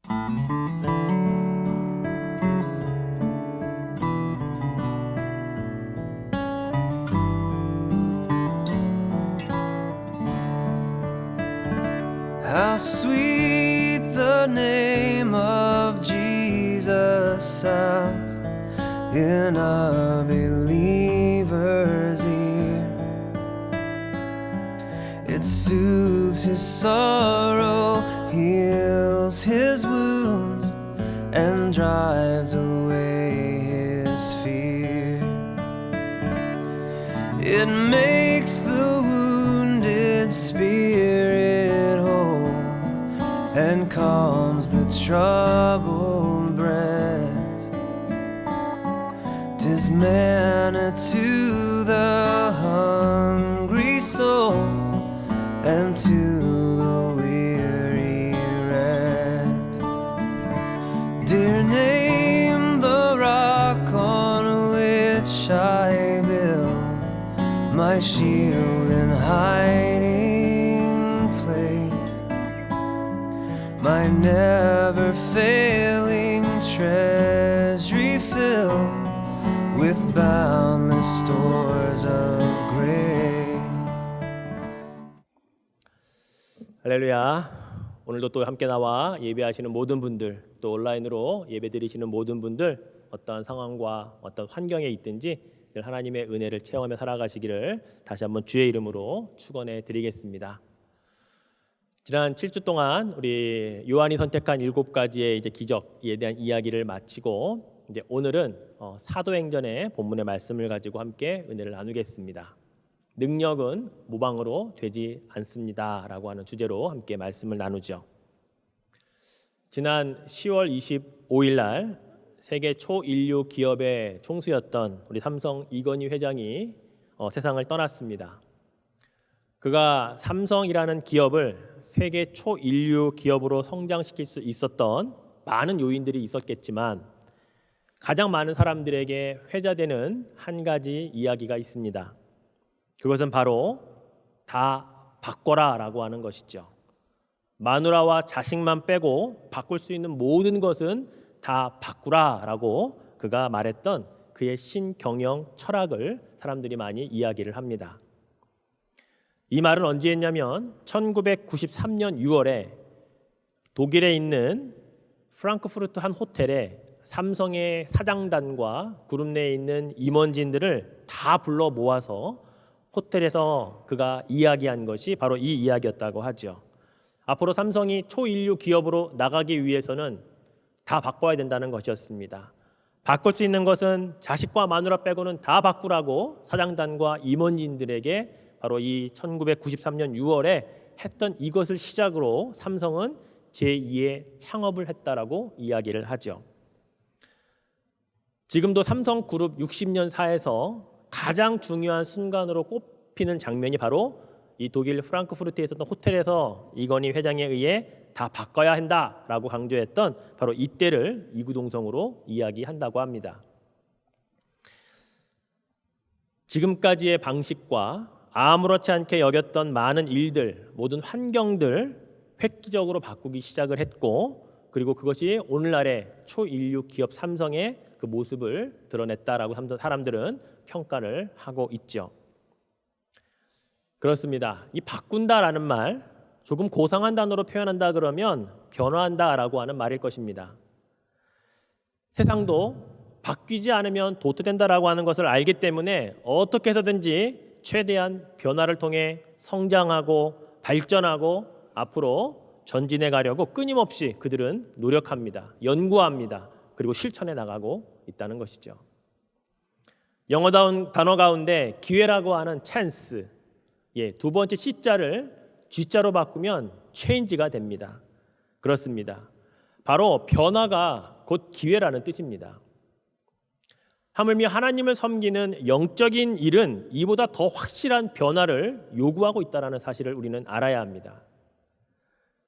How sweet the name of Jesus sounds in a believer's ear. It soothes his sorrow, heals his wounds, and drives away his fear. It makes the wounded spirit whole and calms the troubled breast. 'Tis manna to the hungry soul and to the weary rest. Dear name, the rock on which I build my shield and hiding place, my never failing treasury filled with boundless stores of grace. 할렐루야. 오늘도 또 함께 나와 예배하시는 모든 분들, 또 온라인으로 예배드리시는 모든 분들, 어떠한 상황과 어떤 환경에 있든지 늘 하나님의 은혜를 체험하며 살아가시기를 다시 한번 주의 이름으로 축원해 드리겠습니다. 지난 7주 동안 우리 요한이 선택한 7가지의 이제 기적에 대한 이야기를 마치고 이제 오늘은 사도행전의 본문의 말씀을 가지고 함께 은혜를 나누겠습니다. 능력은 모방으로 되지 않습니다라고 하는 주제로 함께 말씀을 나누죠. 지난 10월 25일 날 세계 초인류 기업의 총수였던 우리 삼성 이건희 회장이 세상을 떠났습니다. 그가 삼성이라는 기업을 세계 초인류 기업으로 성장시킬 수 있었던 많은 요인들이 있었겠지만 가장 많은 사람들에게 회자되는 한 가지 이야기가 있습니다. 그것은 바로 다 바꿔라 라고 하는 것이죠. 마누라와 자식만 빼고 바꿀 수 있는 모든 것은 다 바꾸라 라고 그가 말했던 그의 신경영 철학을 사람들이 많이 이야기를 합니다. 이 말은 언제 했냐면 1993년 6월에 독일에 있는 프랑크푸르트 한 호텔에 삼성의 사장단과 그룹 내에 있는 임원진들을 다 불러 모아서 호텔에서 그가 이야기한 것이 바로 이 이야기였다고 하죠. 앞으로 삼성이 초인류 기업으로 나가기 위해서는 다 바꿔야 된다는 것이었습니다. 바꿀 수 있는 것은 자식과 마누라 빼고는 다 바꾸라고 사장단과 임원진들에게 바로 이 1993년 6월에 했던 이것을 시작으로 삼성은 제2의 창업을 했다라고 이야기를 하죠. 지금도 삼성그룹 60년사에서 가장 중요한 순간으로 꼽히는 장면이 바로 이 독일 프랑크푸르트에 있었던 호텔에서 이건희 회장에 의해 다 바꿔야 한다라고 강조했던 바로 이때를 이구동성으로 이야기한다고 합니다. 지금까지의 방식과 아무렇지 않게 여겼던 많은 일들, 모든 환경들 획기적으로 바꾸기 시작을 했고, 그리고 그것이 오늘날의 초인류 기업 삼성의 그 모습을 드러냈다라고 사람들은 평가를 하고 있죠. 그렇습니다. 이 바꾼다라는 말, 조금 고상한 단어로 표현한다 그러면 변화한다라고 하는 말일 것입니다. 세상도 바뀌지 않으면 도태된다라고 하는 것을 알기 때문에 어떻게 해서든지 최대한 변화를 통해 성장하고 발전하고 앞으로 전진해 가려고 끊임없이 그들은 노력합니다. 연구합니다. 그리고 실천해 나가고 있다는 것이죠. 영어 단어 가운데 기회라고 하는 찬스, 두 번째 C자를 G자로 바꾸면 change가 됩니다. 그렇습니다. 바로 변화가 곧 기회라는 뜻입니다. 하물며 하나님을 섬기는 영적인 일은 이보다 더 확실한 변화를 요구하고 있다는 사실을 우리는 알아야 합니다.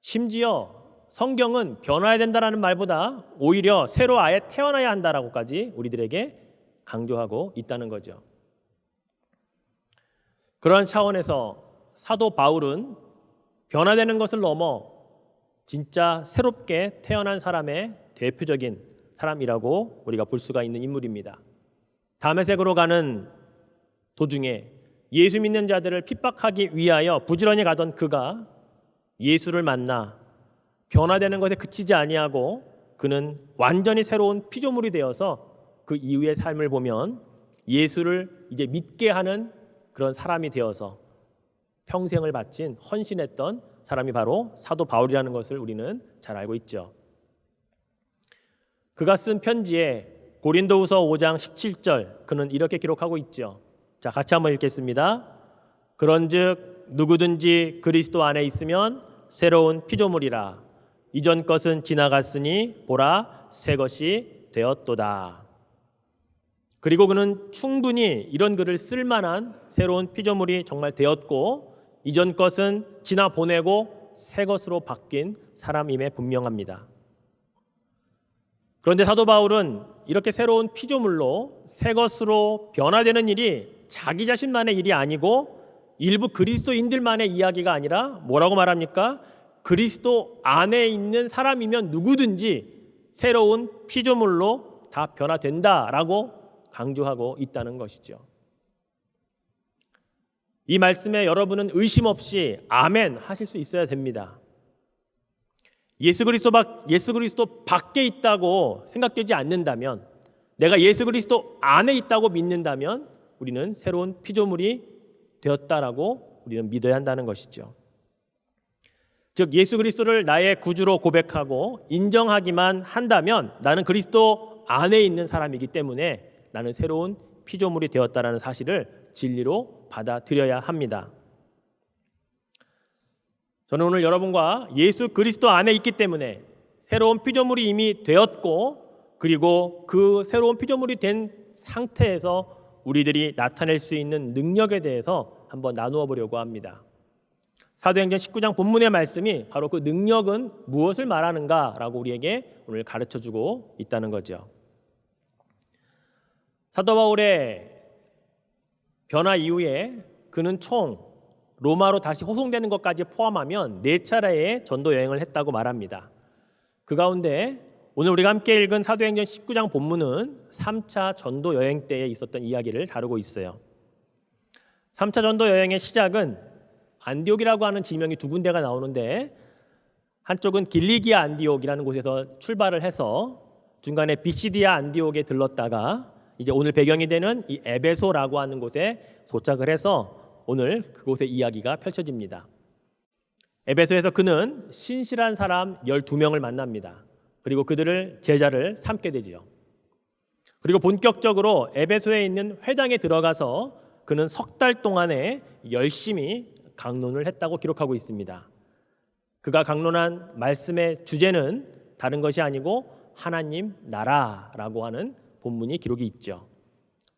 심지어 성경은 변화해야 된다는 말보다 오히려 새로 아예 태어나야 한다라고까지 우리들에게 강조하고 있다는 거죠. 그런 차원에서 사도 바울은 변화되는 것을 넘어 진짜 새롭게 태어난 사람의 대표적인 사람이라고 우리가 볼 수가 있는 인물입니다. 다메섹으로 가는 도중에 예수 믿는 자들을 핍박하기 위하여 부지런히 가던 그가 예수를 만나 변화되는 것에 그치지 아니하고 그는 완전히 새로운 피조물이 되어서 그 이후의 삶을 보면 예수를 이제 믿게 하는 그런 사람이 되어서 평생을 바친 헌신했던 사람이 바로 사도 바울이라는 것을 우리는 잘 알고 있죠. 그가 쓴 편지에 고린도후서 5장 17절 그는 이렇게 기록하고 있죠. 자, 같이 한번 읽겠습니다. 그런즉 누구든지 그리스도 안에 있으면 새로운 피조물이라. 이전 것은 지나갔으니 보라 새 것이 되었도다. 그리고 그는 충분히 이런 글을 쓸만한 새로운 피조물이 정말 되었고 이전 것은 지나 보내고 새 것으로 바뀐 사람임에 분명합니다. 그런데 사도 바울은 이렇게 새로운 피조물로 새 것으로 변화되는 일이 자기 자신만의 일이 아니고 일부 그리스도인들만의 이야기가 아니라 뭐라고 말합니까? 그리스도 안에 있는 사람이면 누구든지 새로운 피조물로 다 변화된다라고 강조하고 있다는 것이죠. 이 말씀에 여러분은 의심 없이 아멘 하실 수 있어야 됩니다. 예수 그리스도 밖에 있다고 생각되지 않는다면, 내가 예수 그리스도 안에 있다고 믿는다면 우리는 새로운 피조물이 되었다라고 우리는 믿어야 한다는 것이죠. 즉 예수 그리스도를 나의 구주로 고백하고 인정하기만 한다면 나는 그리스도 안에 있는 사람이기 때문에 나는 새로운 피조물이 되었다라는 사실을 진리로 받아들여야 합니다. 저는 오늘 여러분과 예수 그리스도 안에 있기 때문에 새로운 피조물이 이미 되었고 그리고 그 새로운 피조물이 된 상태에서 우리들이 나타낼 수 있는 능력에 대해서 한번 나누어 보려고 합니다. 사도행전 19장 본문의 말씀이 바로 그 능력은 무엇을 말하는가라고 우리에게 오늘 가르쳐주고 있다는 거죠. 사도 바울의 변화 이후에 그는 총 로마로 다시 호송되는 것까지 포함하면 4차례의 전도 여행을 했다고 말합니다. 그 가운데 오늘 우리가 함께 읽은 사도행전 19장 본문은 3차 전도 여행 때에 있었던 이야기를 다루고 있어요. 3차 전도 여행의 시작은 안디옥이라고 하는 지명이 두 군데가 나오는데 한쪽은 길리기아 안디옥이라는 곳에서 출발을 해서 중간에 비시디아 안디옥에 들렀다가 이제 오늘 배경이 되는 이 에베소라고 하는 곳에 도착을 해서 오늘 그곳의 이야기가 펼쳐집니다. 에베소에서 그는 신실한 사람 12명을 만납니다. 그리고 그들을 제자를 삼게 되지요. 그리고 본격적으로 에베소에 있는 회당에 들어가서 그는 석 달 동안에 열심히 강론을 했다고 기록하고 있습니다. 그가 강론한 말씀의 주제는 다른 것이 아니고 하나님 나라라고 하는 본문이 기록이 있죠.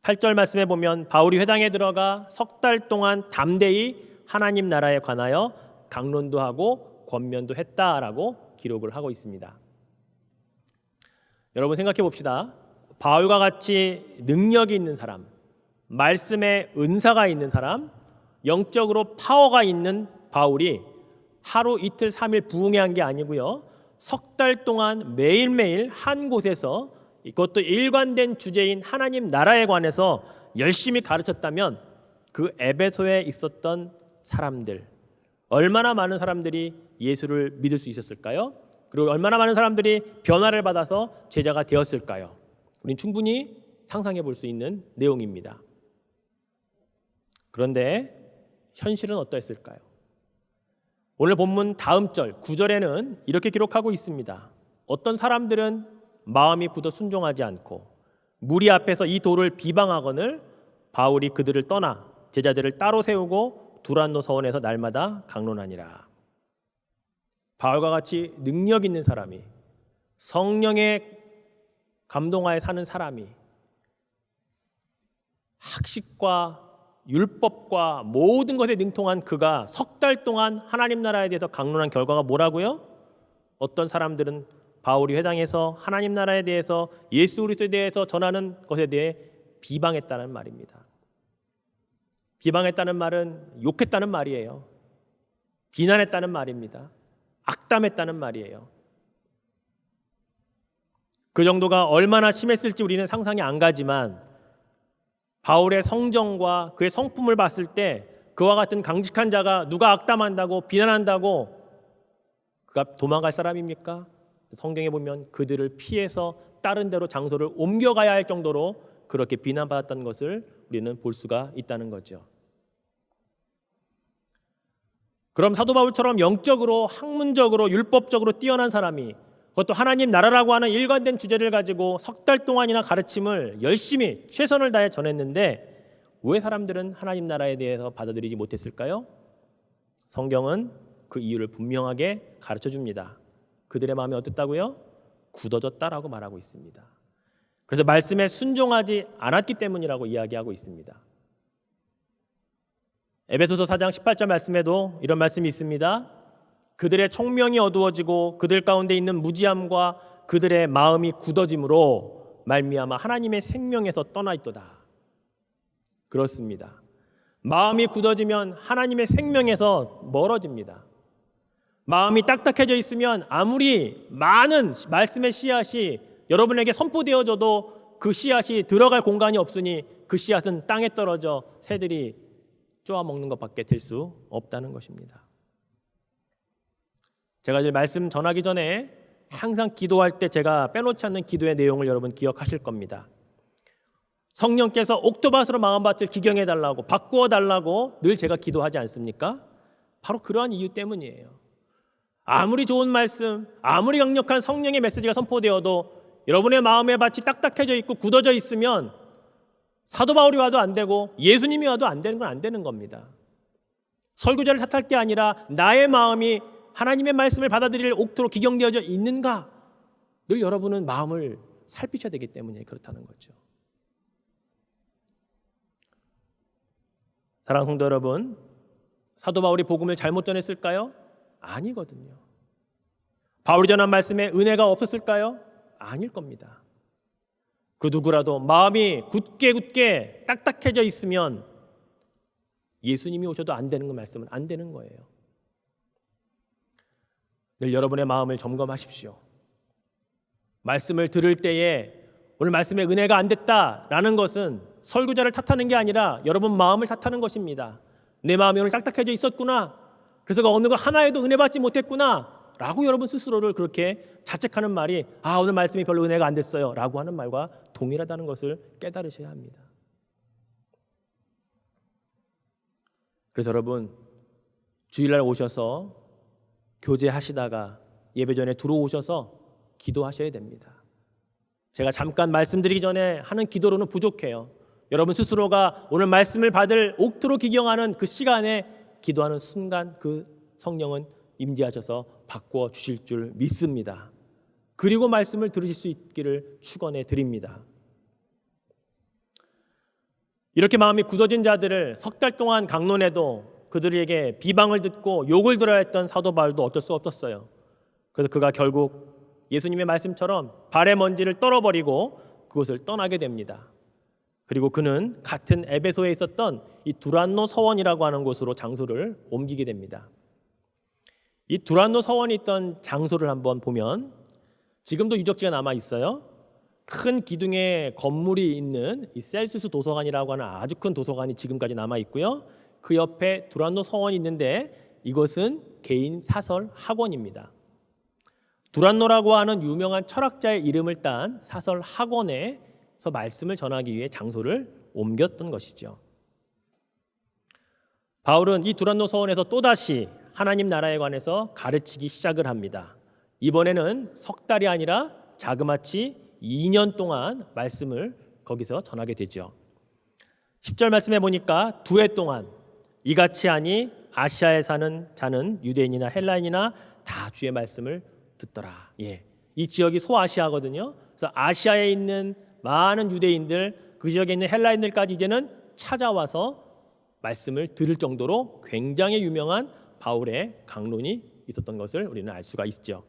8절 말씀에 보면 바울이 회당에 들어가 석 달 동안 담대히 하나님 나라에 관하여 강론도 하고 권면도 했다라고 기록을 하고 있습니다. 여러분 생각해 봅시다. 바울과 같이 능력이 있는 사람, 말씀에 은사가 있는 사람, 영적으로 파워가 있는 바울이 하루 이틀 3일 부흥회한 게 아니고요. 석 달 동안 매일매일 한 곳에서 이것도 일관된 주제인 하나님 나라에 관해서 열심히 가르쳤다면 그 에베소에 있었던 사람들, 얼마나 많은 사람들이 예수를 믿을 수 있었을까요? 그리고 얼마나 많은 사람들이 변화를 받아서 제자가 되었을까요? 우리는 충분히 상상해 볼 수 있는 내용입니다. 그런데 현실은 어떠했을까요? 오늘 본문 다음 절 9절에는 이렇게 기록하고 있습니다. 어떤 사람들은 마음이 굳어 순종하지 않고 무리 앞에서 이 도를 비방하거늘 바울이 그들을 떠나 제자들을 따로 세우고 두란노 서원에서 날마다 강론하니라. 바울과 같이 능력 있는 사람이, 성령의 감동하에 사는 사람이, 학식과 율법과 모든 것에 능통한 그가 석 달 동안 하나님 나라에 대해서 강론한 결과가 뭐라고요? 어떤 사람들은 바울이 회당에서 하나님 나라에 대해서 예수 그리스도에 대해서 전하는 것에 대해 비방했다는 말입니다. 비방했다는 말은 욕했다는 말이에요. 비난했다는 말입니다. 악담했다는 말이에요. 그 정도가 얼마나 심했을지 우리는 상상이 안 가지만 바울의 성정과 그의 성품을 봤을 때 그와 같은 강직한 자가 누가 악담한다고 비난한다고 그가 도망갈 사람입니까? 성경에 보면 그들을 피해서 다른 데로 장소를 옮겨가야 할 정도로 그렇게 비난받았다는 것을 우리는 볼 수가 있다는 거죠. 그럼 사도 바울처럼 영적으로 학문적으로 율법적으로 뛰어난 사람이 그것도 하나님 나라라고 하는 일관된 주제를 가지고 석 달 동안이나 가르침을 열심히 최선을 다해 전했는데 왜 사람들은 하나님 나라에 대해서 받아들이지 못했을까요? 성경은 그 이유를 분명하게 가르쳐 줍니다. 그들의 마음이 어땠다고요? 굳어졌다라고 말하고 있습니다. 그래서 말씀에 순종하지 않았기 때문이라고 이야기하고 있습니다. 에베소서 4장 18절 말씀에도 이런 말씀이 있습니다. 그들의 총명이 어두워지고 그들 가운데 있는 무지함과 그들의 마음이 굳어짐으로 말미암아 하나님의 생명에서 떠나 있도다. 그렇습니다. 마음이 굳어지면 하나님의 생명에서 멀어집니다. 마음이 딱딱해져 있으면 아무리 많은 말씀의 씨앗이 여러분에게 선포되어져도 그 씨앗이 들어갈 공간이 없으니 그 씨앗은 땅에 떨어져 새들이 쪼아먹는 것밖에 될 수 없다는 것입니다. 제가 이제 말씀 전하기 전에 항상 기도할 때 제가 빼놓지 않는 기도의 내용을 여러분 기억하실 겁니다. 성령께서 옥토밭으로 마음밭을 기경해달라고 바꾸어달라고 늘 제가 기도하지 않습니까? 바로 그러한 이유 때문이에요. 아무리 좋은 말씀, 아무리 강력한 성령의 메시지가 선포되어도 여러분의 마음의 밭이 딱딱해져 있고 굳어져 있으면 사도 바울이 와도 안 되고 예수님이 와도 안 되는 건 안 되는 겁니다. 설교자를 탓할 게 아니라 나의 마음이 하나님의 말씀을 받아들일 옥토로 기경되어져 있는가? 늘 여러분은 마음을 살피셔야 되기 때문에 그렇다는 거죠. 사랑하는 성도 여러분, 사도 바울이 복음을 잘못 전했을까요? 아니거든요. 바울이 전한 말씀에 은혜가 없었을까요? 아닐 겁니다. 그 누구라도 마음이 굳게 딱딱해져 있으면 예수님이 오셔도 안 되는 그 말씀은 안 되는 거예요. 늘 여러분의 마음을 점검하십시오. 말씀을 들을 때에 오늘 말씀에 은혜가 안 됐다라는 것은 설교자를 탓하는 게 아니라 여러분 마음을 탓하는 것입니다. 내 마음이 오늘 딱딱해져 있었구나. 그래서 그 어느 거 하나에도 은혜 받지 못했구나 라고 여러분 스스로를 그렇게 자책하는 말이 오늘 말씀이 별로 은혜가 안 됐어요 라고 하는 말과 동일하다는 것을 깨달으셔야 합니다. 그래서 여러분 주일날 오셔서 교제하시다가 예배 전에 들어오셔서 기도하셔야 됩니다. 제가 잠깐 말씀드리기 전에 하는 기도로는 부족해요. 여러분 스스로가 오늘 말씀을 받을 옥토로 기경하는 그 시간에 기도하는 순간 그 성령은 임재하셔서 바꾸어 주실 줄 믿습니다. 그리고 말씀을 들으실 수 있기를 축원해 드립니다. 이렇게 마음이 굳어진 자들을 석 달 동안 강론해도 그들에게 비방을 듣고 욕을 들어야 했던 사도 바울도 어쩔 수 없었어요. 그래서 그가 결국 예수님의 말씀처럼 발의 먼지를 떨어버리고 그곳을 떠나게 됩니다. 그리고 그는 같은 에베소에 있었던 이 두란노 서원이라고 하는 곳으로 장소를 옮기게 됩니다. 이 두란노 서원이 있던 장소를 한번 보면 지금도 유적지가 남아 있어요. 큰 기둥의 건물이 있는 이 셀수스 도서관이라고 하는 아주 큰 도서관이 지금까지 남아 있고요. 그 옆에 두란노 서원이 있는데 이것은 개인 사설 학원입니다. 두란노라고 하는 유명한 철학자의 이름을 딴 사설 학원에서 말씀을 전하기 위해 장소를 옮겼던 것이죠. 바울은 이 두란노 서원에서 또다시 하나님 나라에 관해서 가르치기 시작을 합니다. 이번에는 석 달이 아니라 자그마치 2년 동안 말씀을 거기서 전하게 되죠. 10절 말씀해 보니까 2해 동안 이같이 하니 아시아에 사는 자는 유대인이나 헬라인이나 다 주의 말씀을 듣더라. 이 지역이 소아시아거든요. 그래서 아시아에 있는 많은 유대인들, 그 지역에 있는 헬라인들까지 이제는 찾아와서 말씀을 들을 정도로 굉장히 유명한 바울의 강론이 있었던 것을 우리는 알 수가 있죠.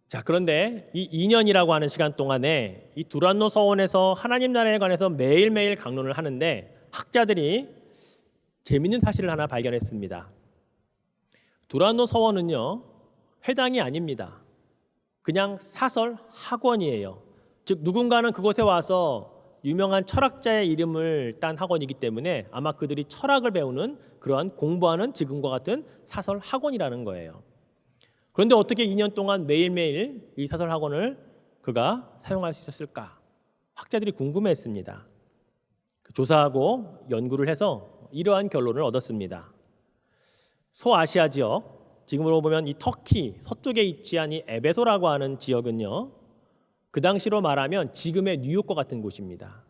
자, 그런데 이 2년이라고 하는 시간 동안에 이 두란노 서원에서 하나님 나라에 관해서 매일매일 강론을 하는데 학자들이 재밌는 사실을 하나 발견했습니다. 두란노 서원은요, 회당이 아닙니다. 그냥 사설 학원이에요. 즉 누군가는 그곳에 와서 유명한 철학자의 이름을 딴 학원이기 때문에 아마 그들이 철학을 배우는 그러한 공부하는 지금과 같은 사설 학원이라는 거예요. 그런데 어떻게 2년 동안 매일매일 이 사설 학원을 그가 사용할 수 있었을까? 학자들이 궁금해했습니다. 조사하고 연구를 해서 이러한 결론을 얻었습니다. 소아시아 지역, 지금으로 보면 이 터키 서쪽에 위치한 이 에베소라고 하는 지역은요, 그 당시로 말하면 지금의 뉴욕과 같은 곳입니다.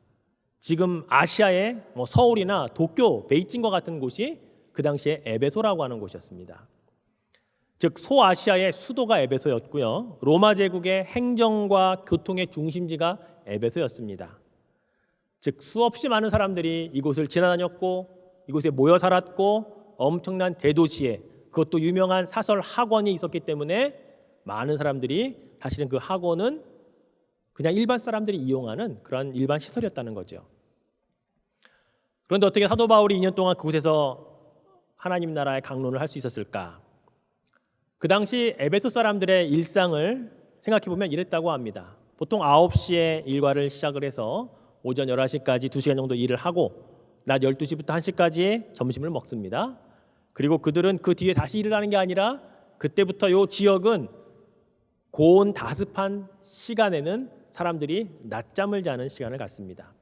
지금 아시아의 서울이나 도쿄, 베이징과 같은 곳이 그 당시에 에베소라고 하는 곳이었습니다. 즉 소아시아의 수도가 에베소였고요, 로마 제국의 행정과 교통의 중심지가 에베소였습니다. 즉 수없이 많은 사람들이 이곳을 지나다녔고 이곳에 모여 살았고 엄청난 대도시에 그것도 유명한 사설 학원이 있었기 때문에 많은 사람들이 사실은 그 학원은 그냥 일반 사람들이 이용하는 그런 일반 시설이었다는 거죠. 그런데 어떻게 사도 바울이 2년 동안 그곳에서 하나님 나라의 강론을 할 수 있었을까? 그 당시 에베소 사람들의 일상을 생각해 보면 이랬다고 합니다. 보통 9시에 일과를 시작을 해서 오전 11시까지 2시간 정도 일을 하고 낮 12시부터 1시까지 점심을 먹습니다. 그리고 그들은 그 뒤에 다시 일을 하는 게 아니라 그때부터 이 지역은 고온 다습한 시간에는 사람들이 낮잠을 자는 시간을 갖습니다.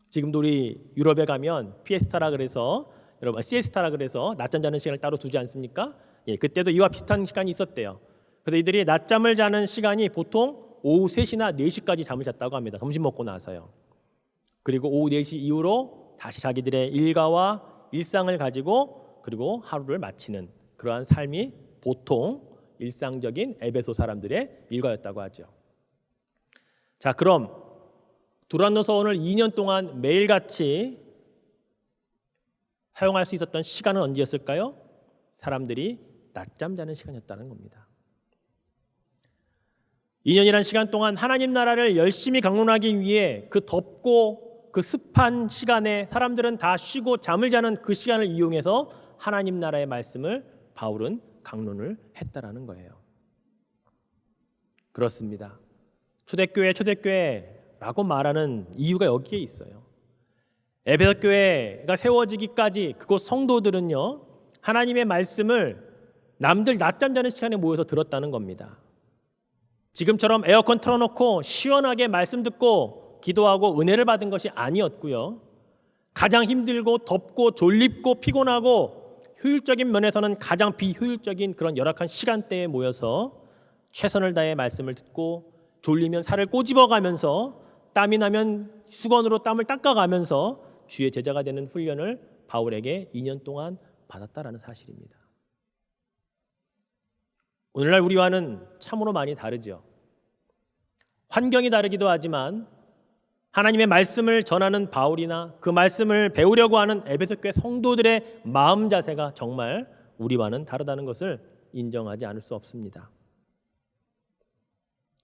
지금도 우리 유럽에 가면 피에스타라 그래서 여러분 시에스타라 그래서 낮잠 자는 시간을 따로 두지 않습니까? 예, 그때도 이와 비슷한 시간이 있었대요. 그래서 이들이 낮잠을 자는 시간이 보통 오후 3시나 4시까지 잠을 잤다고 합니다. 점심 먹고 나서요. 그리고 오후 4시 이후로 다시 자기들의 일과와 일상을 가지고 그리고 하루를 마치는 그러한 삶이 보통 일상적인 에베소 사람들의 일과였다고 하죠. 자, 그럼 두란노 서원을 2년 동안 매일같이 사용할 수 있었던 시간은 언제였을까요? 사람들이 낮잠 자는 시간이었다는 겁니다. 2년이라는 시간 동안 하나님 나라를 열심히 강론하기 위해 그 덥고 그 습한 시간에 사람들은 다 쉬고 잠을 자는 그 시간을 이용해서 하나님 나라의 말씀을 바울은 강론을 했다라는 거예요. 그렇습니다. 초대교회라고 말하는 이유가 여기에 있어요. 에베소 교회가 세워지기까지 그곳 성도들은요, 하나님의 말씀을 남들 낮잠 자는 시간에 모여서 들었다는 겁니다. 지금처럼 에어컨 틀어놓고 시원하게 말씀 듣고 기도하고 은혜를 받은 것이 아니었고요, 가장 힘들고 덥고 졸립고 피곤하고 효율적인 면에서는 가장 비효율적인 그런 열악한 시간대에 모여서 최선을 다해 말씀을 듣고 졸리면 살을 꼬집어가면서 땀이 나면 수건으로 땀을 닦아가면서 주의 제자가 되는 훈련을 바울에게 2년 동안 받았다라는 사실입니다. 오늘날 우리와는 참으로 많이 다르죠. 환경이 다르기도 하지만 하나님의 말씀을 전하는 바울이나 그 말씀을 배우려고 하는 에베소 교회 성도들의 마음 자세가 정말 우리와는 다르다는 것을 인정하지 않을 수 없습니다.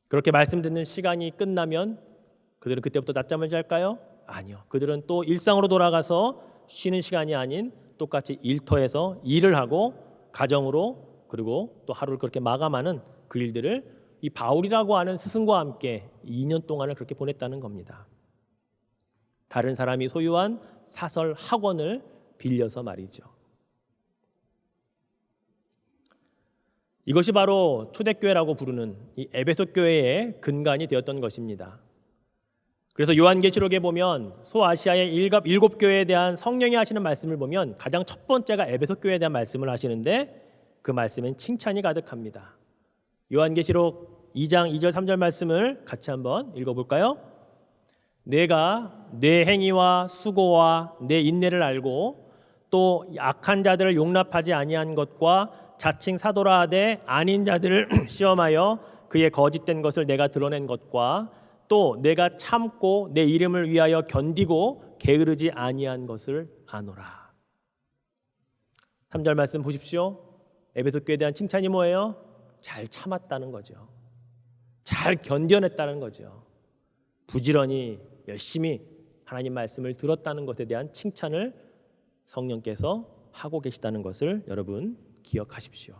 그렇게 말씀 듣는 시간이 끝나면 그들은 그때부터 낮잠을 잘까요? 아니요. 그들은 또 일상으로 돌아가서 쉬는 시간이 아닌 똑같이 일터에서 일을 하고 가정으로 그리고 또 하루를 그렇게 마감하는 그 일들을 이 바울이라고 하는 스승과 함께 2년 동안을 그렇게 보냈다는 겁니다. 다른 사람이 소유한 사설 학원을 빌려서 말이죠. 이것이 바로 초대교회라고 부르는 이 에베소 교회의 근간이 되었던 것입니다. 그래서 요한계시록에 보면 소아시아의 7교회에 대한 성령이 하시는 말씀을 보면 가장 첫 번째가 에베소 교회에 대한 말씀을 하시는데 그 말씀은 칭찬이 가득합니다. 요한계시록 2장 2절 3절 말씀을 같이 한번 읽어볼까요? 내가 내 행위와 수고와 내 인내를 알고 또 악한 자들을 용납하지 아니한 것과 자칭 사도라 하되 아닌 자들을 시험하여 그의 거짓된 것을 내가 드러낸 것과 또 내가 참고 내 이름을 위하여 견디고 게으르지 아니한 것을 아노라. 3절 말씀 보십시오. 에베소 교회에 대한 칭찬이 뭐예요? 잘 참았다는 거죠. 잘 견뎌냈다는 거죠. 부지런히 열심히 하나님 말씀을 들었다는 것에 대한 칭찬을 성령께서 하고 계시다는 것을 여러분 기억하십시오.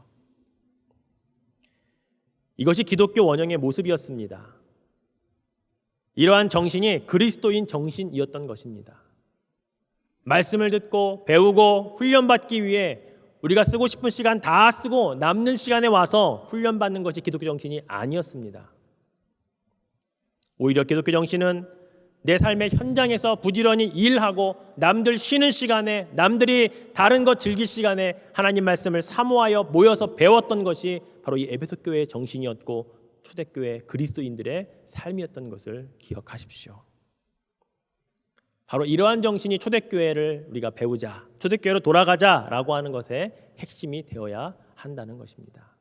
이것이 기독교 원형의 모습이었습니다. 이러한 정신이 그리스도인 정신이었던 것입니다. 말씀을 듣고 배우고 훈련받기 위해 우리가 쓰고 싶은 시간 다 쓰고 남는 시간에 와서 훈련받는 것이 기독교 정신이 아니었습니다. 오히려 기독교 정신은 내 삶의 현장에서 부지런히 일하고 남들 쉬는 시간에, 남들이 다른 것 즐길 시간에 하나님 말씀을 사모하여 모여서 배웠던 것이 바로 이 에베소 교회의 정신이었고 초대교회 그리스도인들의 삶이었던 것을 기억하십시오. 바로 이러한 정신이 초대교회를 우리가 배우자, 초대교회로 돌아가자라고 하는 것의 핵심이 되어야 한다는 것입니다.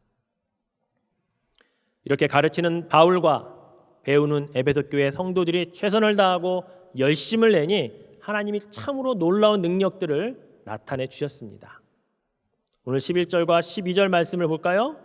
이렇게 가르치는 바울과 배우는 에베소 교회 성도들이 최선을 다하고 열심을 내니 하나님이 참으로 놀라운 능력들을 나타내 주셨습니다. 오늘 11절과 12절 말씀을 볼까요?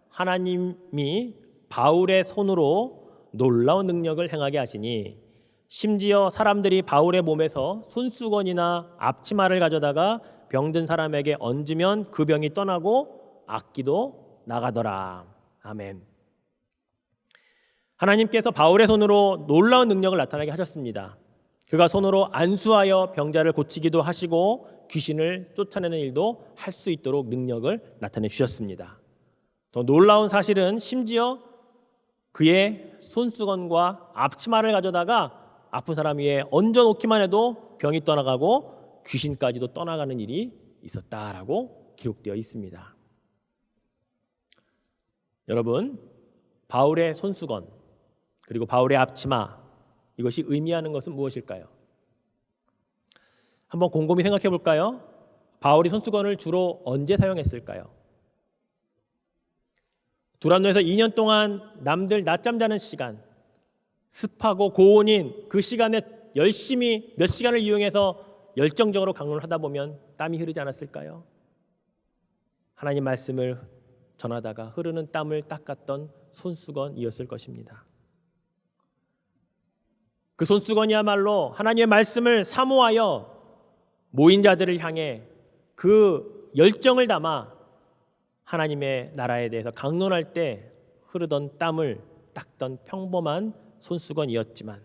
하나님이 바울의 손으로 놀라운 능력을 행하게 하시니 심지어 사람들이 바울의 몸에서 손수건이나 앞치마를 가져다가 병든 사람에게 얹으면 그 병이 떠나고 악기도 나가더라. 아멘. 하나님께서 바울의 손으로 놀라운 능력을 나타나게 하셨습니다. 그가 손으로 안수하여 병자를 고치기도 하시고 귀신을 쫓아내는 일도 할 수 있도록 능력을 나타내 주셨습니다. 더 놀라운 사실은 심지어 그의 손수건과 앞치마를 가져다가 아픈 사람 위에 얹어놓기만 해도 병이 떠나가고 귀신까지도 떠나가는 일이 있었다라고 기록되어 있습니다. 여러분, 바울의 손수건 그리고 바울의 앞치마, 이것이 의미하는 것은 무엇일까요? 한번 곰곰이 생각해 볼까요? 바울이 손수건을 주로 언제 사용했을까요? 두란노에서 2년 동안 남들 낮잠 자는 시간, 습하고 고온인 그 시간에 열심히 몇 시간을 이용해서 열정적으로 강론을 하다 보면 땀이 흐르지 않았을까요? 하나님 말씀을 전하다가 흐르는 땀을 닦았던 손수건이었을 것입니다. 그 손수건이야말로 하나님의 말씀을 사모하여 모인 자들을 향해 그 열정을 담아 하나님의 나라에 대해서 강론할 때 흐르던 땀을 닦던 평범한 손수건이었지만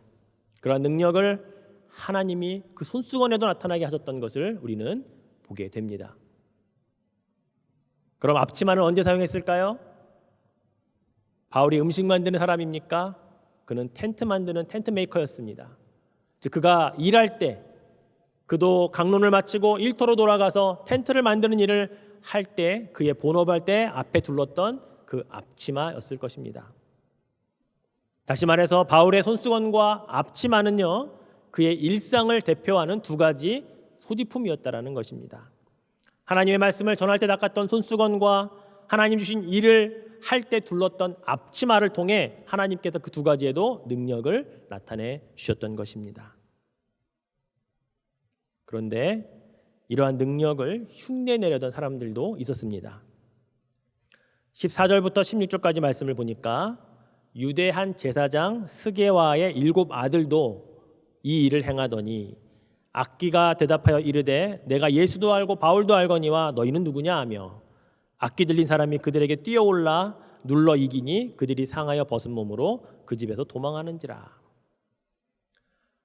그러한 능력을 하나님이 그 손수건에도 나타나게 하셨던 것을 우리는 보게 됩니다. 그럼 앞치마는 언제 사용했을까요? 바울이 음식 만드는 사람입니까? 그는 텐트 만드는 텐트 메이커였습니다. 즉 그가 일할 때 그도 강론을 마치고 일터로 돌아가서 텐트를 만드는 일을 할 때 그의 본업할 때 앞에 둘렀던 그 앞치마였을 것입니다. 다시 말해서 바울의 손수건과 앞치마는요, 그의 일상을 대표하는 두 가지 소지품이었다라는 것입니다. 하나님의 말씀을 전할 때 닦았던 손수건과 하나님 주신 일을 할 때 둘렀던 앞치마를 통해 하나님께서 그 두 가지에도 능력을 나타내 주셨던 것입니다. 그런데 이러한 능력을 흉내내려던 사람들도 있었습니다. 14절부터 16절까지 말씀을 보니까 유대 한 제사장 스게와의 7 아들도 이 일을 행하더니 악기가 대답하여 이르되 내가 예수도 알고 바울도 알거니와 너희는 누구냐 하며 악기 들린 사람이 그들에게 뛰어올라 눌러 이기니 그들이 상하여 벗은 몸으로 그 집에서 도망하는지라.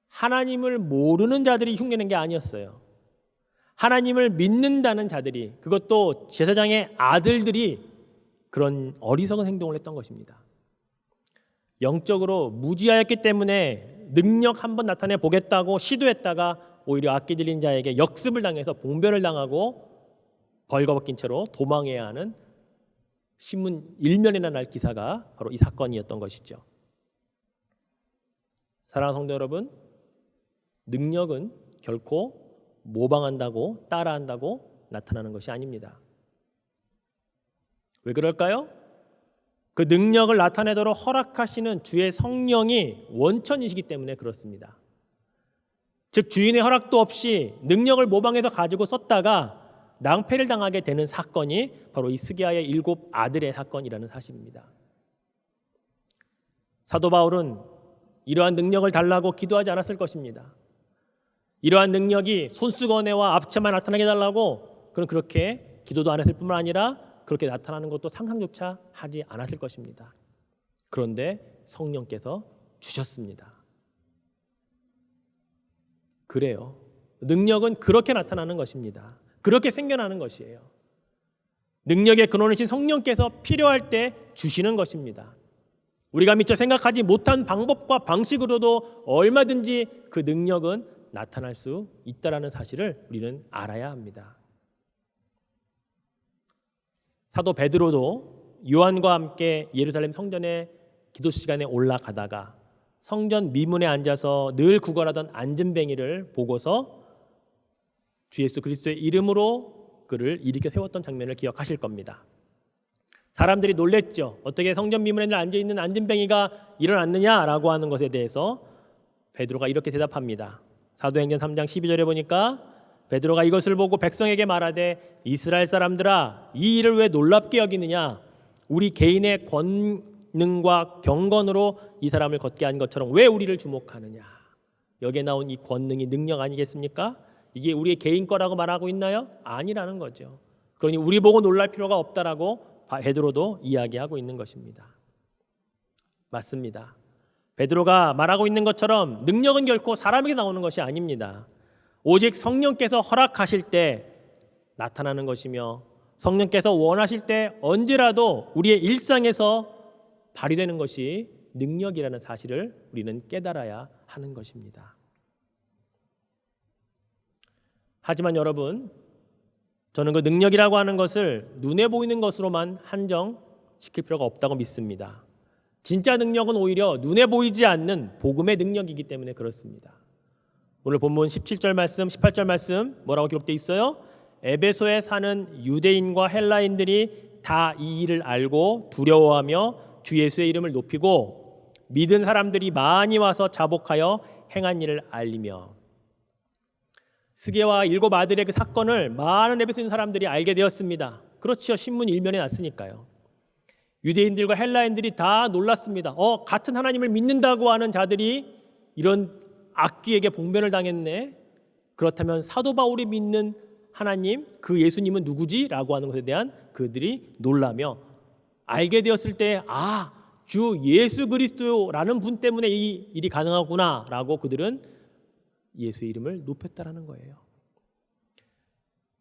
하나님을 모르는 자들이 흉내낸 게 아니었어요. 하나님을 믿는다는 자들이, 그것도 제사장의 아들들이 그런 어리석은 행동을 했던 것입니다. 영적으로 무지하였기 때문에 능력 한번 나타내 보겠다고 시도했다가 오히려 악기 들린 자에게 역습을 당해서 봉변을 당하고 벌거벗긴 채로 도망해야 하는 신문 일면이나 날 기사가 바로 이 사건이었던 것이죠. 사랑하는 성도 여러분, 능력은 결코 모방한다고 따라한다고 나타나는 것이 아닙니다. 왜 그럴까요? 그 능력을 나타내도록 허락하시는 주의 성령이 원천이시기 때문에 그렇습니다. 즉 주인의 허락도 없이 능력을 모방해서 가지고 썼다가 낭패를 당하게 되는 사건이 바로 이 스게아의 7 아들의 사건이라는 사실입니다. 사도 바울은 이러한 능력을 달라고 기도하지 않았을 것입니다. 이러한 능력이 손수건에와 앞치마에 나타나게 해달라고 그는 그렇게 기도도 안 했을 뿐만 아니라 그렇게 나타나는 것도 상상조차 하지 않았을 것입니다. 그런데 성령께서 주셨습니다. 그래요. 능력은 그렇게 나타나는 것입니다. 그렇게 생겨나는 것이에요. 능력의 근원이신 성령께서 필요할 때 주시는 것입니다. 우리가 미처 생각하지 못한 방법과 방식으로도 얼마든지 그 능력은 나타날 수 있다는 사실을 우리는 알아야 합니다. 사도 베드로도 요한과 함께 예루살렘 성전에 기도 시간에 올라가다가 성전 미문에 앉아서 늘 구걸하던 안진뱅이를 보고서 주 예수 그리스도의 이름으로 그를 일으켜 세웠던 장면을 기억하실 겁니다. 사람들이 놀랬죠. 어떻게 성전 미문에 앉아있는 안진뱅이가 일어났느냐라고 하는 것에 대해서 베드로가 이렇게 대답합니다. 사도행전 3장 12절에 보니까 베드로가 이것을 보고 백성에게 말하되 이스라엘 사람들아 이 일을 왜 놀랍게 여기느냐 우리 개인의 권능과 경건으로 이 사람을 걷게 한 것처럼 왜 우리를 주목하느냐. 여기에 나온 이 권능이 능력 아니겠습니까? 이게 우리의 개인 거라고 말하고 있나요? 아니라는 거죠. 그러니 우리 보고 놀랄 필요가 없다라고 베드로도 이야기하고 있는 것입니다. 맞습니다. 베드로가 말하고 있는 것처럼 능력은 결코 사람에게 나오는 것이 아닙니다. 오직 성령께서 허락하실 때 나타나는 것이며 성령께서 원하실 때 언제라도 우리의 일상에서 발휘되는 것이 능력이라는 사실을 우리는 깨달아야 하는 것입니다. 하지만 여러분, 저는 그 능력이라고 하는 것을 눈에 보이는 것으로만 한정시킬 필요가 없다고 믿습니다. 진짜 능력은 오히려 눈에 보이지 않는 복음의 능력이기 때문에 그렇습니다. 오늘 본문 17절 말씀, 18절 말씀 뭐라고 기록되어 있어요? 에베소에 사는 유대인과 헬라인들이 다 이 일을 알고 두려워하며 주 예수의 이름을 높이고 믿은 사람들이 많이 와서 자복하여 행한 일을 알리며. 스게와 7 아들의 그 사건을 많은 에베소에 있는 사람들이 알게 되었습니다. 그렇죠. 신문 일면에 났으니까요. 유대인들과 헬라인들이 다 놀랐습니다. 같은 하나님을 믿는다고 하는 자들이 이런 악귀에게 봉변을 당했네. 그렇다면 사도 바울이 믿는 하나님, 그 예수님은 누구지? 라고 하는 것에 대한 그들이 놀라며 알게 되었을 때 주 예수 그리스도라는 분 때문에 이 일이 가능하구나 라고 그들은 예수의 이름을 높였다라는 거예요.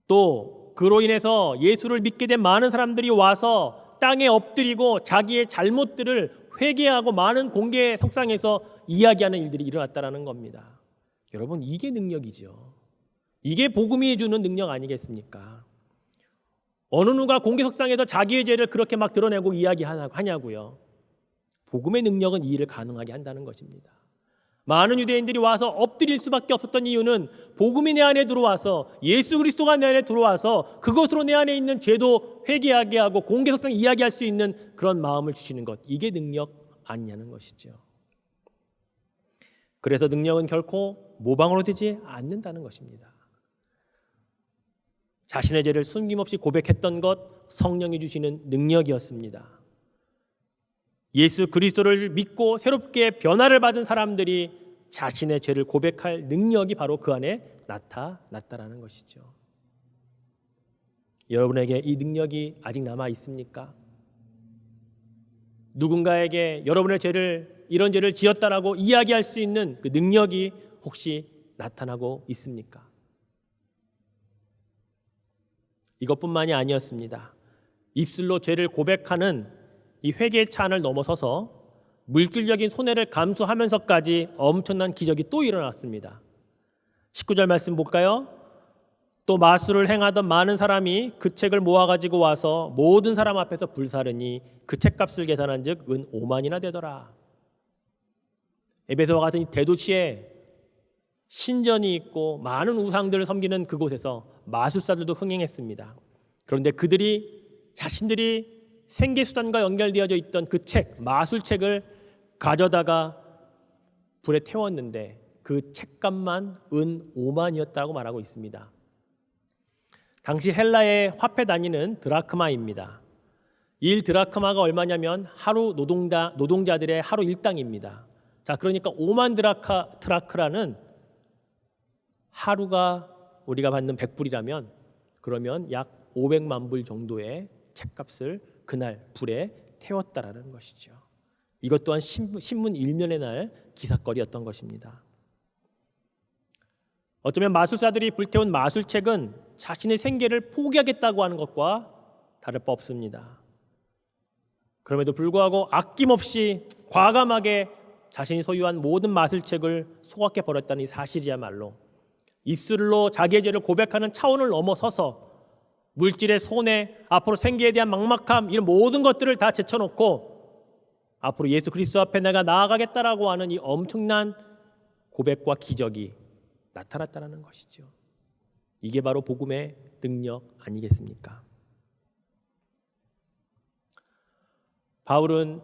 또 그로 인해서 예수를 믿게 된 많은 사람들이 와서 땅에 엎드리고 자기의 잘못들을 회개하고 많은 공개 석상에서 이야기하는 일들이 일어났다라는 겁니다. 여러분, 이게 능력이죠. 이게 복음이 주는 능력 아니겠습니까? 어느 누가 공개 석상에서 자기의 죄를 그렇게 막 드러내고 이야기하냐고요. 복음의 능력은 이 일을 가능하게 한다는 것입니다. 많은 유대인들이 와서 엎드릴 수밖에 없었던 이유는 복음이 내 안에 들어와서 예수 그리스도가 내 안에 들어와서 그것으로 내 안에 있는 죄도 회개하게 하고 공개석상 이야기할 수 있는 그런 마음을 주시는 것, 이게 능력 아니냐는 것이죠. 그래서 능력은 결코 모방으로 되지 않는다는 것입니다. 자신의 죄를 숨김없이 고백했던 것, 성령이 주시는 능력이었습니다. 예수 그리스도를 믿고 새롭게 변화를 받은 사람들이 자신의 죄를 고백할 능력이 바로 그 안에 나타났다라는 것이죠. 여러분에게 이 능력이 아직 남아 있습니까? 누군가에게 여러분의 죄를 이런 죄를 지었다라고 이야기할 수 있는 그 능력이 혹시 나타나고 있습니까? 이것뿐만이 아니었습니다. 입술로 죄를 고백하는 이 회개의 찬을 넘어서서 물질적인 손해를 감수하면서까지 엄청난 기적이 또 일어났습니다. 19절 말씀 볼까요? 또 마술을 행하던 많은 사람이 그 책을 모아가지고 와서 모든 사람 앞에서 불사르니 그 책값을 계산한 즉 은 5만이나 되더라. 에베소와 같은 이 대도시에 신전이 있고 많은 우상들을 섬기는 그곳에서 마술사들도 흥행했습니다. 그런데 그들이 자신들이 생계수단과 연결되어져 있던 그 책, 마술책을 가져다가 불에 태웠는데 그 책값만 은 5만이었다고 말하고 있습니다. 당시 헬라의 화폐 단위는 드라크마입니다. 1 드라크마가 얼마냐면 하루 노동자들의 하루 일당입니다. 자, 그러니까 5만 드라크라는 하루가 우리가 받는 100불이라면 그러면 약 500만 불 정도의 책값을 그날 불에 태웠다라는 것이죠. 이것 또한 신문 일면의 날 기사거리였던 것입니다. 어쩌면 마술사들이 불태운 마술책은 자신의 생계를 포기하겠다고 하는 것과 다를 바 없습니다. 그럼에도 불구하고 아낌없이 과감하게 자신이 소유한 모든 마술책을 소각해 버렸다는 이 사실이야말로 입술로 자기의 죄를 고백하는 차원을 넘어서서 물질의 손해, 앞으로 생계에 대한 막막함, 이런 모든 것들을 다 제쳐놓고 앞으로 예수 그리스도 앞에 내가 나아가겠다라고 하는 이 엄청난 고백과 기적이 나타났다는 것이죠. 이게 바로 복음의 능력 아니겠습니까? 바울은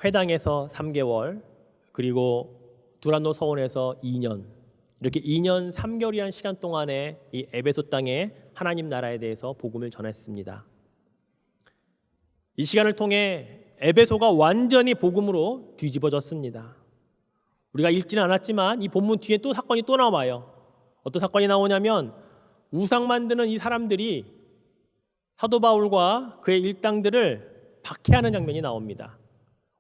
회당에서 3개월, 그리고 두란노 서원에서 2년, 이렇게 2년 3개월이라는 시간 동안에 이 에베소 땅에 하나님 나라에 대해서 복음을 전했습니다. 이 시간을 통해 에베소가 완전히 복음으로 뒤집어졌습니다. 우리가 읽지는 않았지만 이 본문 뒤에 또 사건이 또 나와요. 어떤 사건이 나오냐면 우상 만드는 이 사람들이 사도 바울과 그의 일당들을 박해하는 장면이 나옵니다.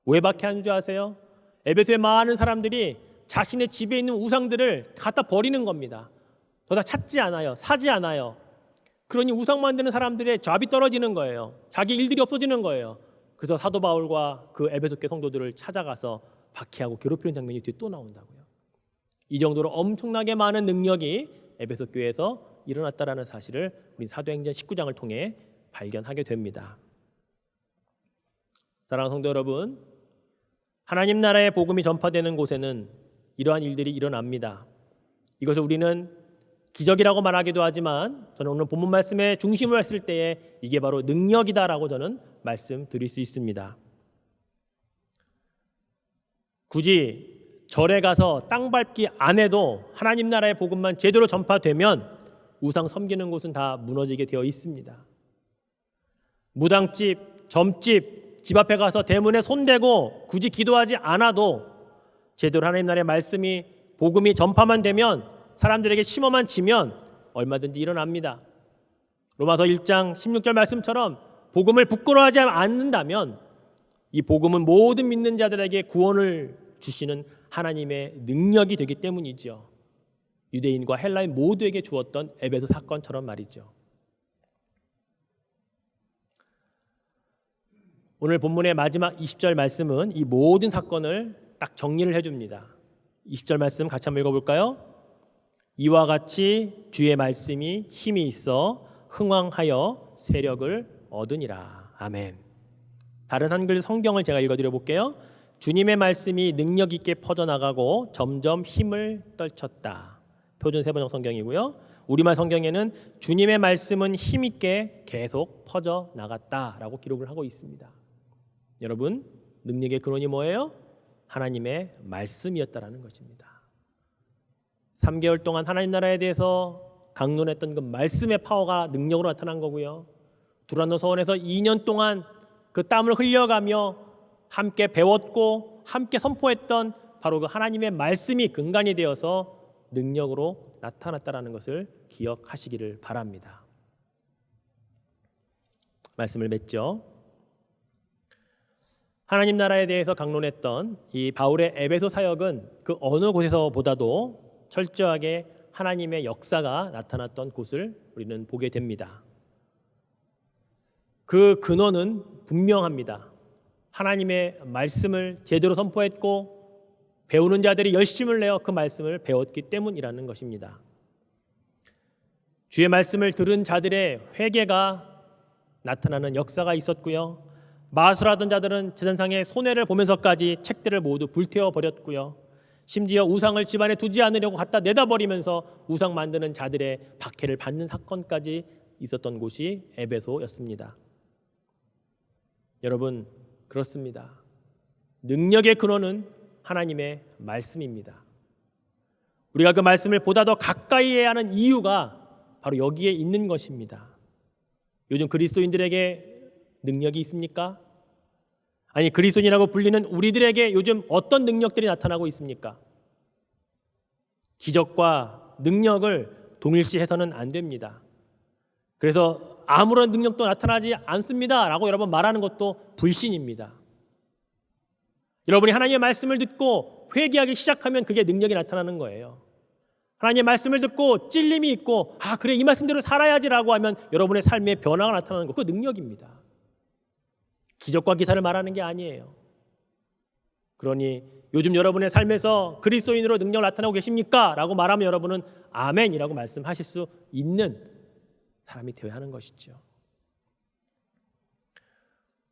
왜 박해하는 줄 아세요? 에베소의 많은 사람들이 자신의 집에 있는 우상들을 갖다 버리는 겁니다. 더 이상 찾지 않아요. 사지 않아요. 그러니 우상 만드는 사람들의 잡이 떨어지는 거예요. 자기 일들이 없어지는 거예요. 그래서 사도 바울과 그 에베소 교 성도들을 찾아가서 박해하고 괴롭히는 장면이 뒤에 또 나온다고요. 이 정도로 엄청나게 많은 능력이 에베소 교회에서 일어났다라는 사실을 우리 사도행전 19장을 통해 발견하게 됩니다. 사랑하는 성도 여러분, 하나님 나라의 복음이 전파되는 곳에는 이러한 일들이 일어납니다. 이것을 우리는 기적이라고 말하기도 하지만 저는 오늘 본문 말씀에 중심을 했을 때에 이게 바로 능력이다라고 저는 말씀드릴 수 있습니다. 굳이 절에 가서 땅 밟기 안 해도 하나님 나라의 복음만 제대로 전파되면 우상 섬기는 곳은 다 무너지게 되어 있습니다. 무당집, 점집, 집 앞에 가서 대문에 손대고 굳이 기도하지 않아도 제대로 하나님 나라의 말씀이 복음이 전파만 되면 사람들에게 심어만 치면 얼마든지 일어납니다. 로마서 1장 16절 말씀처럼 복음을 부끄러워하지 않는다면 이 복음은 모든 믿는 자들에게 구원을 주시는 하나님의 능력이 되기 때문이죠. 유대인과 헬라인 모두에게 주었던 에베소 사건처럼 말이죠. 오늘 본문의 마지막 20절 말씀은 이 모든 사건을 딱 정리를 해줍니다. 20절 말씀 같이 한번 읽어볼까요? 이와 같이 주의 말씀이 힘이 있어 흥왕하여 세력을 얻으니라. 아멘. 다른 한글 성경을 제가 읽어드려 볼게요. 주님의 말씀이 능력 있게 퍼져나가고 점점 힘을 떨쳤다. 표준 세번역 성경이고요. 우리말 성경에는 주님의 말씀은 힘 있게 계속 퍼져나갔다라고 기록을 하고 있습니다. 여러분, 능력의 근원이 뭐예요? 하나님의 말씀이었다라는 것입니다. 3개월 동안 하나님 나라에 대해서 강론했던 그 말씀의 파워가 능력으로 나타난 거고요. 두란노 서원에서 2년 동안 그 땀을 흘려가며 함께 배웠고 함께 선포했던 바로 그 하나님의 말씀이 근간이 되어서 능력으로 나타났다라는 것을 기억하시기를 바랍니다. 말씀을 맺죠. 하나님 나라에 대해서 강론했던 이 바울의 에베소 사역은 그 어느 곳에서보다도 철저하게 하나님의 역사가 나타났던 곳을 우리는 보게 됩니다. 그 근원은 분명합니다. 하나님의 말씀을 제대로 선포했고 배우는 자들이 열심을 내어 그 말씀을 배웠기 때문이라는 것입니다. 주의 말씀을 들은 자들의 회개가 나타나는 역사가 있었고요. 마술하던 자들은 재산상의 손해를 보면서까지 책들을 모두 불태워 버렸고요. 심지어 우상을 집안에 두지 않으려고 갖다 내다버리면서 우상 만드는 자들의 박해를 받는 사건까지 있었던 곳이 에베소였습니다. 여러분, 그렇습니다. 능력의 근원은 하나님의 말씀입니다. 우리가 그 말씀을 보다 더 가까이 해야 하는 이유가 바로 여기에 있는 것입니다. 요즘 그리스도인들에게 능력이 있습니까? 아니, 그리스도인이라고 불리는 우리들에게 요즘 어떤 능력들이 나타나고 있습니까? 기적과 능력을 동일시해서는 안 됩니다. 그래서 아무런 능력도 나타나지 않습니다 라고 여러분 말하는 것도 불신입니다. 여러분이 하나님의 말씀을 듣고 회개하기 시작하면 그게 능력이 나타나는 거예요. 하나님의 말씀을 듣고 찔림이 있고 그래 이 말씀대로 살아야지라고 하면 여러분의 삶에 변화가 나타나는 거, 그거 능력입니다. 기적과 기사를 말하는 게 아니에요. 그러니 요즘 여러분의 삶에서 그리스도인으로 능력 나타나고 계십니까? 라고 말하면 여러분은 아멘이라고 말씀하실 수 있는 사람이 되어야 하는 것이죠.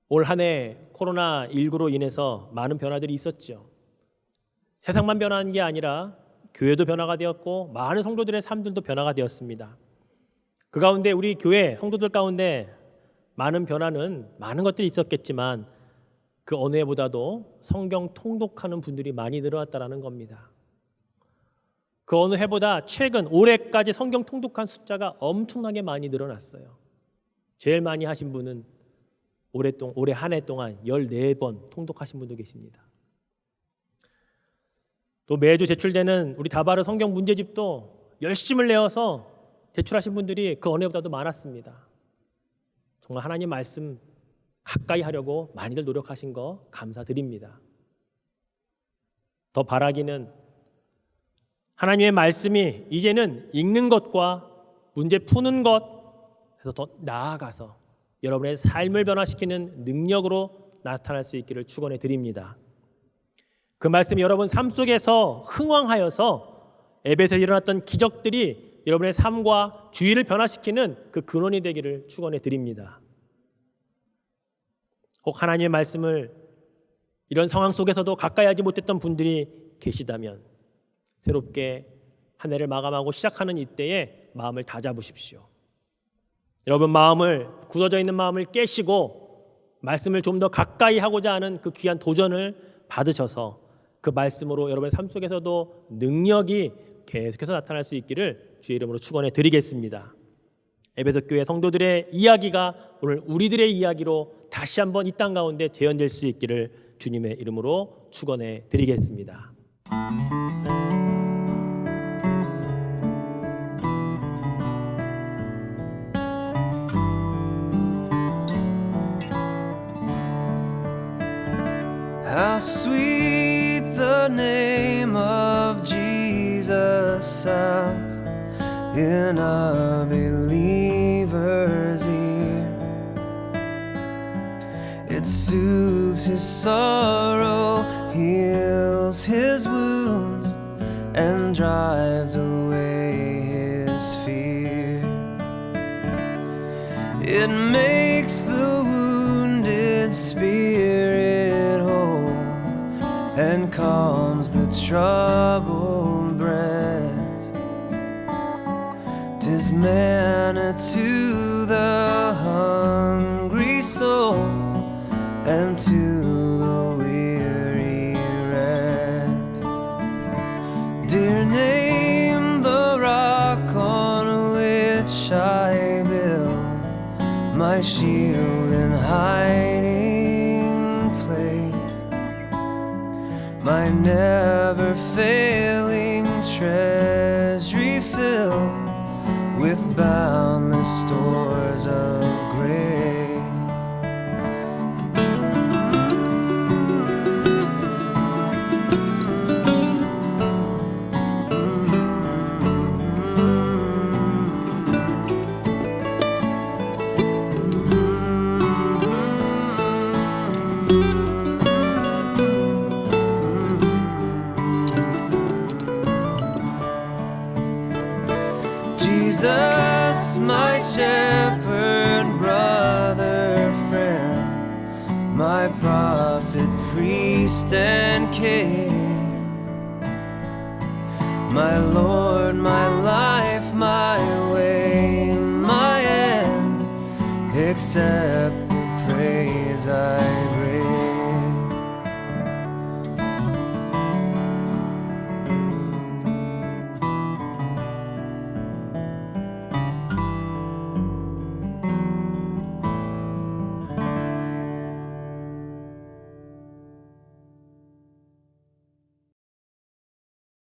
올 한 해 코로나19로 인해서 많은 변화들이 있었죠. 세상만 변화한 게 아니라 교회도 변화가 되었고 많은 성도들의 삶들도 변화가 되었습니다. 그 가운데 우리 교회 성도들 가운데 많은 변화는 많은 것들이 있었겠지만 그 어느 해보다도 성경 통독하는 분들이 많이 늘어났다는 겁니다. 그 어느 해보다 최근 올해까지 성경 통독한 숫자가 엄청나게 많이 늘어났어요. 제일 많이 하신 분은 올해 한 해 동안 14번 통독하신 분도 계십니다. 또 매주 제출되는 우리 다바르 성경 문제집도 열심을 내어서 제출하신 분들이 그 어느 해보다도 많았습니다. 정말 하나님 말씀 가까이 하려고 많이들 노력하신 거 감사드립니다. 더 바라기는 하나님의 말씀이 이제는 읽는 것과 문제 푸는 것에서 더 나아가서 여러분의 삶을 변화시키는 능력으로 나타날 수 있기를 축원해 드립니다. 그 말씀이 여러분 삶 속에서 흥왕하여서 에베소에 일어났던 기적들이 여러분의 삶과 주의를 변화시키는 그 근원이 되기를 축원해 드립니다. 혹 하나님의 말씀을 이런 상황 속에서도 가까이 하지 못했던 분들이 계시다면 새롭게 한 해를 마감하고 시작하는 이때에 마음을 다잡으십시오. 여러분 마음을 굳어져 있는 마음을 깨시고 말씀을 좀 더 가까이 하고자 하는 그 귀한 도전을 받으셔서 그 말씀으로 여러분의 삶 속에서도 능력이 계속해서 나타날 수 있기를 주의 이름으로 축원해 드리겠습니다. 에베소 교회 성도들의 이야기가 오늘 우리들의 이야기로 다시 한번 이 땅 가운데 재현될 수 있기를 주님의 이름으로 축원해 드리겠습니다. How sweet the name of Jesus sounds in a believer's ear. It soothes his sorrow, heals his wounds, and drives away his fear. It makes the wounded spirit whole and calms the troubled breast. 'Tis manna to the hungry soul and to the weary rest. Dear name, the rock on which I build my shield and hiding place, my never failing treasury filled with boundless stores of grace. Jesus, my shepherd, brother, friend, my prophet, priest, and king, my Lord, my life, my way, my end, accept the praise I